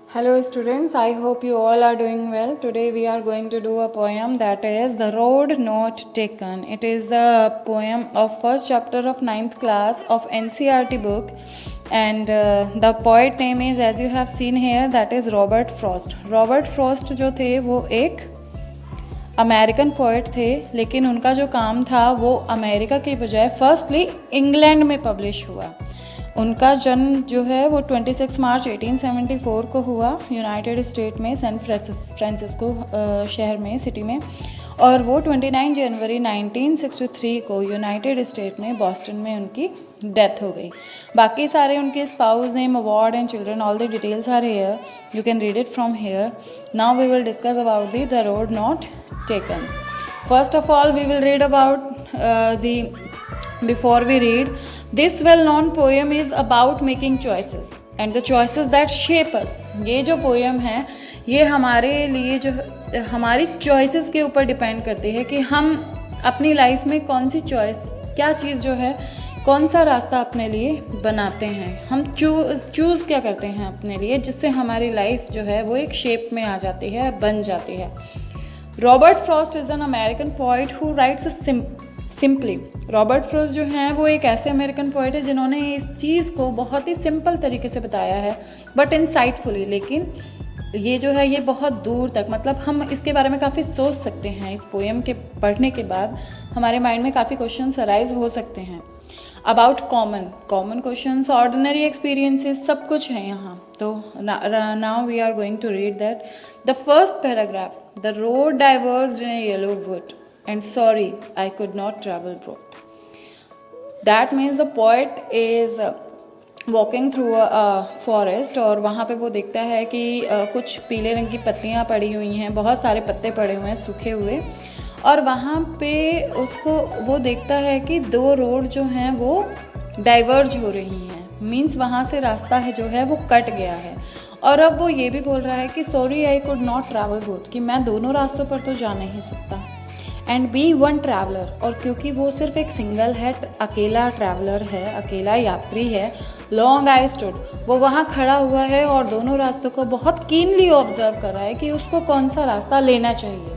Hello students, I hope you all are doing well. Today we are going to do a poem that is The Road Not Taken. It is the poem of first chapter of 9th class of NCERT book, and the poet name is, as you have seen here, that is Robert Frost. Robert Frost जो थे वो एक American poet थे, लेकिन उनका जो काम था वो अमेरिका की बजाय फर्स्टली इंग्लैंड में पब्लिश हुआ। उनका जन्म जो है वो 26 मार्च 1874 को हुआ यूनाइटेड स्टेट में सैन फ्रांसिस्को शहर में, सिटी में, और वो 29 जनवरी 1963 को यूनाइटेड स्टेट में बॉस्टन में उनकी डेथ हो गई। बाकी सारे उनके spouse name, award and children, all the details are here, you can read it from here. Now we will discuss about the road not taken. First of all, we will read about before we read, this well-known poem is about making choices and the choices that shape us. ये जो poem है ये हमारे लिए जो हमारी choices के ऊपर डिपेंड करती है कि हम अपनी लाइफ में कौन सी choice, क्या चीज़ जो है, कौन सा रास्ता अपने लिए बनाते हैं, हम चूज़ क्या करते हैं अपने लिए, जिससे हमारी लाइफ जो है वो एक शेप में आ जाती है, बन जाती है। Robert Frost is an American poet who rights simply. Robert Frost जो हैं वो एक ऐसे अमेरिकन पोइट है जिन्होंने इस चीज़ को बहुत ही सिंपल तरीके से बताया है, बट इनसाइटफुली। लेकिन ये जो है ये बहुत दूर तक, मतलब हम इसके बारे में काफ़ी सोच सकते हैं। इस पोएम के पढ़ने के बाद हमारे माइंड में काफ़ी क्वेश्चंस अराइज हो सकते हैं about common questions, ordinary experiences, सब कुछ है यहाँ। तो now we are going to read that. The first paragraph, the road diverged in a yellow wood and sorry I could not travel both. That means the poet is walking through a forest, और वहाँ पे वो देखता है कि कुछ पीले रंग की पत्तियाँ पड़ी हुई हैं, बहुत सारे पत्ते पड़े हुए हैं सूखे हुए, और वहाँ पे उसको वो देखता है कि दो रोड जो हैं वो डाइवर्ज हो रही हैं, मीन्स वहाँ से रास्ता है जो है वो कट गया है। और अब वो ये भी बोल रहा है कि sorry I could not travel both, कि मैं दोनों रास्तों पर तो जा नहीं सकता। एंड बी वन ट्रैवलर, और क्योंकि वो सिर्फ एक सिंगल है, अकेला ट्रैवलर है, अकेला यात्री है। लॉन्ग आई स्टूड, वो वहाँ खड़ा हुआ है और दोनों रास्तों को बहुत कीनली ऑब्जर्व कर रहा है कि उसको कौन सा रास्ता लेना चाहिए।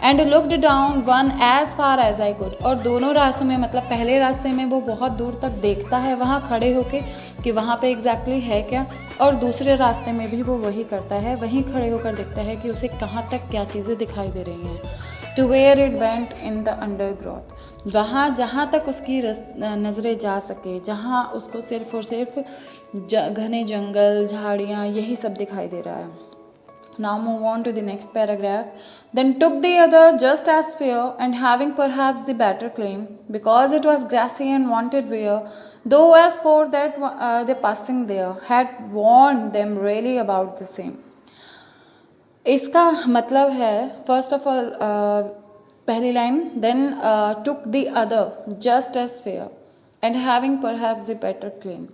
And looked down one as far as I could, और दोनों रास्तों में, मतलब पहले रास्ते में वो बहुत दूर तक देखता है वहाँ खड़े होके कि वहाँ पे एग्जैक्टली है क्या, और दूसरे रास्ते में भी वो वही करता है, वहीं खड़े होकर देखता है कि उसे कहाँ तक क्या चीज़ें दिखाई दे रही हैं। To where it went in the undergrowth, वहाँ जहाँ तक उसकी नज़रें जा सके, जहाँ उसको सिर्फ और सिर्फ घने जंगल, झाड़ियाँ, यही सब दिखाई दे रहा है। Now move on to the next paragraph. Then took the other just as fair, and having perhaps the better claim, because it was grassy and wanted wear, though as for that the passing there had warned them really about the same. इसका मतलब है, first of all पहली line, then took the other just as fair and having perhaps the better claim.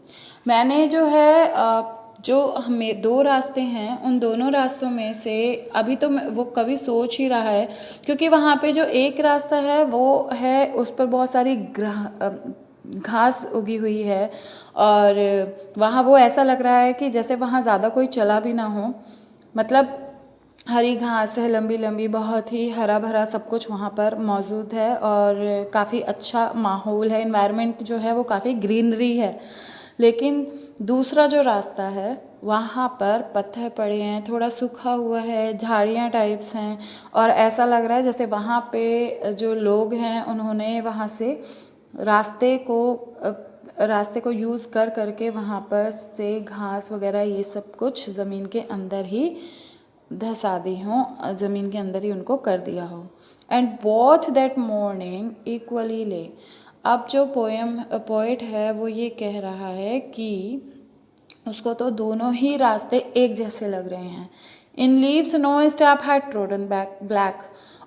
मैंने जो है जो हमें दो रास्ते हैं, उन दोनों रास्तों में से अभी तो वो कवि सोच ही रहा है, क्योंकि वहाँ पे जो एक रास्ता है वो है उस पर बहुत सारी घास उगी हुई है, और वहाँ वो ऐसा लग रहा है कि जैसे वहाँ ज़्यादा कोई चला भी ना हो, मतलब हरी घास है, लंबी लंबी, बहुत ही हरा भरा सब कुछ वहाँ पर मौजूद है, और काफ़ी अच्छा माहौल है, एनवायरनमेंट जो है वो काफ़ी ग्रीनरी है। लेकिन दूसरा जो रास्ता है वहाँ पर पत्थर पड़े हैं, थोड़ा सूखा हुआ है, झाड़ियाँ टाइप्स हैं, और ऐसा लग रहा है जैसे वहाँ पे जो लोग हैं उन्होंने वहाँ से रास्ते को यूज़ कर करके वहाँ पर से घास वगैरह ये सब कुछ ज़मीन के अंदर ही धसा दी हो, ज़मीन के अंदर ही उनको कर दिया हो। And both that morning equally ले, अब जो पोएट है वो ये कह रहा है कि उसको तो दोनों ही रास्ते एक जैसे लग रहे हैं। In leaves no step had trodden black,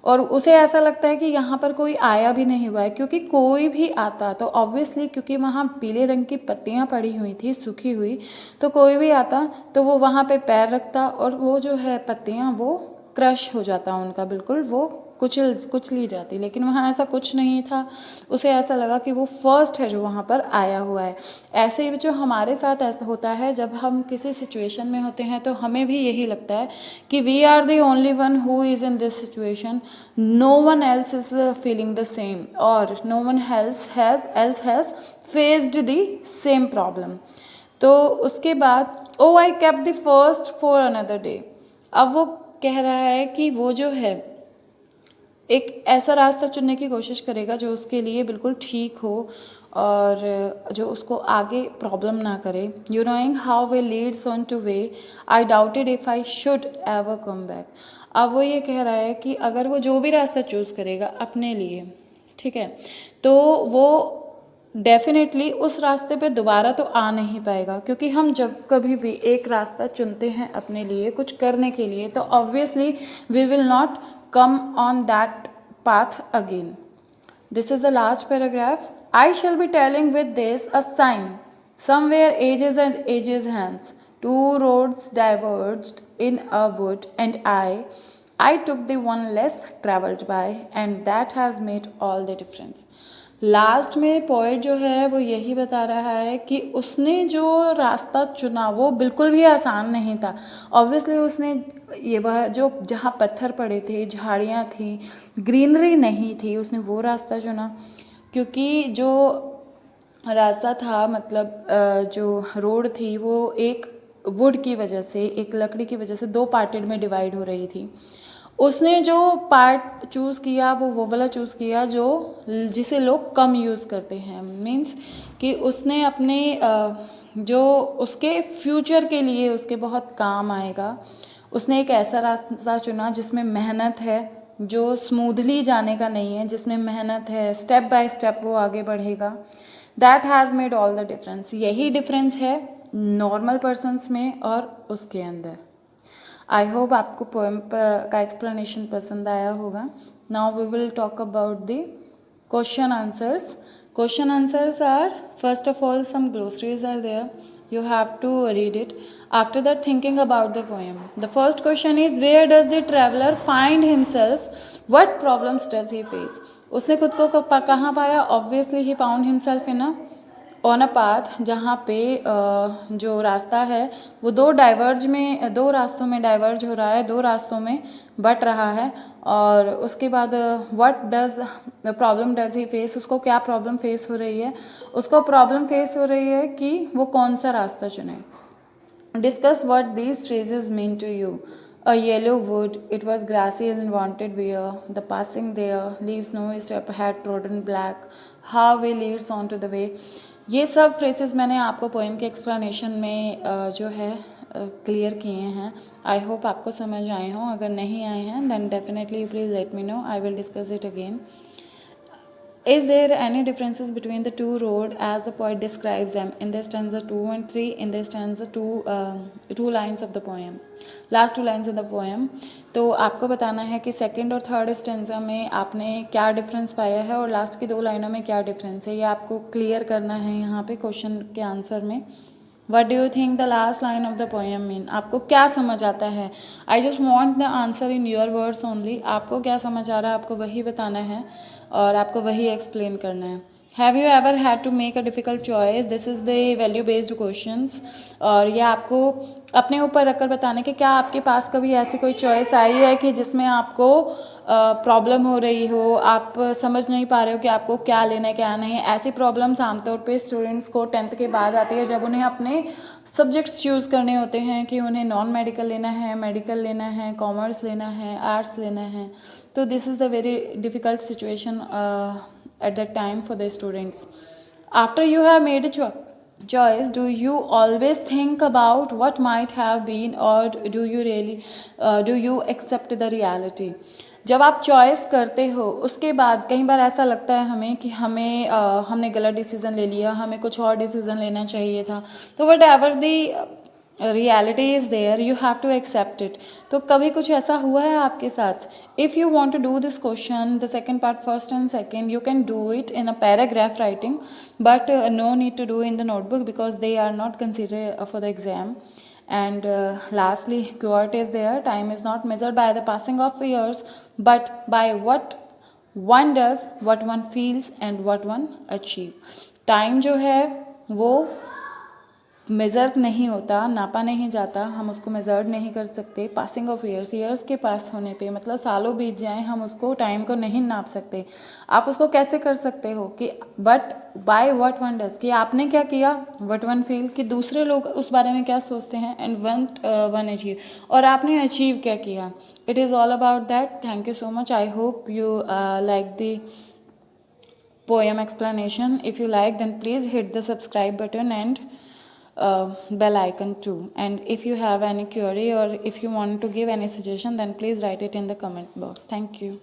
और उसे ऐसा लगता है कि यहाँ पर कोई आया भी नहीं हुआ है, क्योंकि कोई भी आता तो ऑब्वियसली, क्योंकि वहाँ पीले रंग की पत्तियाँ पड़ी हुई थी सूखी हुई, तो कोई भी आता तो वो वहाँ पे पैर रखता और वो जो है पत्तियाँ वो क्रश हो जाता उनका, बिल्कुल वो कुचली जाती, लेकिन वहाँ ऐसा कुछ नहीं था। उसे ऐसा लगा कि वो फर्स्ट है जो वहाँ पर आया हुआ है। ऐसे ही जो हमारे साथ ऐसा होता है, जब हम किसी सिचुएशन में होते हैं तो हमें भी यही लगता है कि we are the only one who is in this situation, no one else is feeling the same, और no one else has faced the same problem. तो उसके बाद oh I kept the first for another day. अब वो कह रहा है कि वो जो है एक ऐसा रास्ता चुनने की कोशिश करेगा जो उसके लिए बिल्कुल ठीक हो और जो उसको आगे प्रॉब्लम ना करे। You knowing how way Leeds on two way, I doubted if I should ever come back. अब वो ये कह रहा है कि अगर वो जो भी रास्ता चूज़ करेगा अपने लिए, ठीक है, तो वो डेफिनेटली उस रास्ते पे दोबारा तो आ नहीं पाएगा, क्योंकि हम जब कभी भी एक रास्ता चुनते हैं अपने लिए कुछ करने के लिए, तो obviously we will not come on that path again. This is the last paragraph. I shall be telling with this a sign. Somewhere ages and ages hence, two roads diverged in a wood, and I took the one less traveled by, and that has made all the difference. Last में poet जो है वो यही बता रहा है कि उसने जो रास्ता चुना वो बिल्कुल भी आसान नहीं था। ऑब्वियसली उसने ये वह जो जहाँ पत्थर पड़े थे, झाड़ियाँ थी, ग्रीनरी नहीं थी, उसने वो रास्ता चुना, क्योंकि जो रास्ता था, मतलब जो रोड थी, वो एक वुड की वजह से, एक लकड़ी की वजह से दो पार्टेड में डिवाइड हो रही थी। उसने जो पार्ट चूज़ किया वो वाला चूज़ किया जो जिसे लोग कम यूज़ करते हैं। मीन्स कि उसने अपने जो उसके फ्यूचर के लिए उसके बहुत काम आएगा, उसने एक ऐसा रास्ता चुना जिसमें मेहनत है, जो स्मूथली जाने का नहीं है, जिसमें मेहनत है, स्टेप बाय स्टेप वो आगे बढ़ेगा। That has made all the difference. यही डिफरेंस है नॉर्मल पर्सन्स में और उसके अंदर। आई होप आपको पोएम का एक्सप्लेनेशन पसंद आया होगा। Now we will talk about the question answers. Question answers are, first of all, some glossaries are there. You have to read it. After that, thinking about the poem. The first question is, where does the traveler find himself? What problems does he face? उसने खुद को कहाँ पाया? Obviously, he found himself in a on a path, जहाँ पे जो रास्ता है वो दो रास्तों में डाइवर्ज हो रहा है, दो रास्तों में बट रहा है। और उसके बाद what does problem does he face, उसको क्या प्रॉब्लम फेस हो रही है? उसको प्रॉब्लम फेस हो रही है कि वो कौन सा रास्ता चुने। Discuss what these phrases mean to you. A yellow wood, it was grassy and wanted wear. The passing there, leaves no step had trodden black. How we leads on to the way. ये सब phrases मैंने आपको poem के explanation में जो है clear किए हैं। आई होप आपको समझ आए हों। अगर नहीं आए हैं then definitely you please let me know, I will discuss it again. Is there any differences between the two roads as the poet describes them in the stanza 2 and 3, in the stanza 2 lines of the poem, last 2 lines of the poem? तो आपको बताना है कि second और third stanza में आपने क्या difference पाया है और लास्ट की 2 लाइनों में क्या डिफरेंस है, ये आपको क्लियर करना है यहाँ पे क्वेश्चन के आंसर में. What do you think the last line of the poem mean? आपको क्या समझ आता है? I just want the answer in your words only. आपको क्या समझ आ रहा है आपको वही बताना है और आपको वही एक्सप्लेन करना है. Have you ever had to make a difficult choice? This is the value based questions. और ये आपको अपने ऊपर रखकर बताने कि क्या आपके पास कभी ऐसी कोई चॉइस आई है कि जिसमें आपको प्रॉब्लम हो रही हो, आप समझ नहीं पा रहे हो कि आपको क्या लेना है क्या नहीं. ऐसी प्रॉब्लम्स आमतौर पे स्टूडेंट्स को 10th के बाद आती है, जब उन्हें अपने सब्जेक्ट्स चूज़ करने होते हैं कि उन्हें नॉन मेडिकल लेना है, मेडिकल लेना है, कॉमर्स लेना है, आर्ट्स लेना है. तो this is the very difficult situation at that time for the students. After you have made a choice, do you always think about what might have been, or do you accept the reality? जब आप choice करते हो उसके बाद कई बार ऐसा लगता है हमें कि हमने गलत डिसीज़न ले लिया, हमें कुछ और डिसीज़न लेना चाहिए था. तो whatever the reality is there, you have to accept it. तो कभी कुछ ऐसा हुआ है आपके साथ? If you want to do this question, the second part first and second, you can do it in a paragraph writing, but no need to do in the notebook because they are not consider for the exam. And lastly, quote is there, time is not measured by the passing of years but by what one does, what one feels and what one achieve. Time जो है वो measure नहीं होता, नापा नहीं जाता, हम उसको मेज़र्ड नहीं कर सकते. पासिंग ऑफ ईयर्स, ईयर्स के पास होने पे मतलब सालों बीत जाएं, हम उसको टाइम को नहीं नाप सकते. आप उसको कैसे कर सकते हो कि but by what one does, कि आपने क्या किया, व्हाट वन फील, कि दूसरे लोग उस बारे में क्या सोचते हैं, एंड वन अचीव, और आपने अचीव क्या किया. It is all about that. Thank you so much. I hope you like the poem explanation. If you like, then please hit the subscribe button and bell icon too. And if you have any query or if you want to give any suggestion, then please write it in the comment box. Thank you.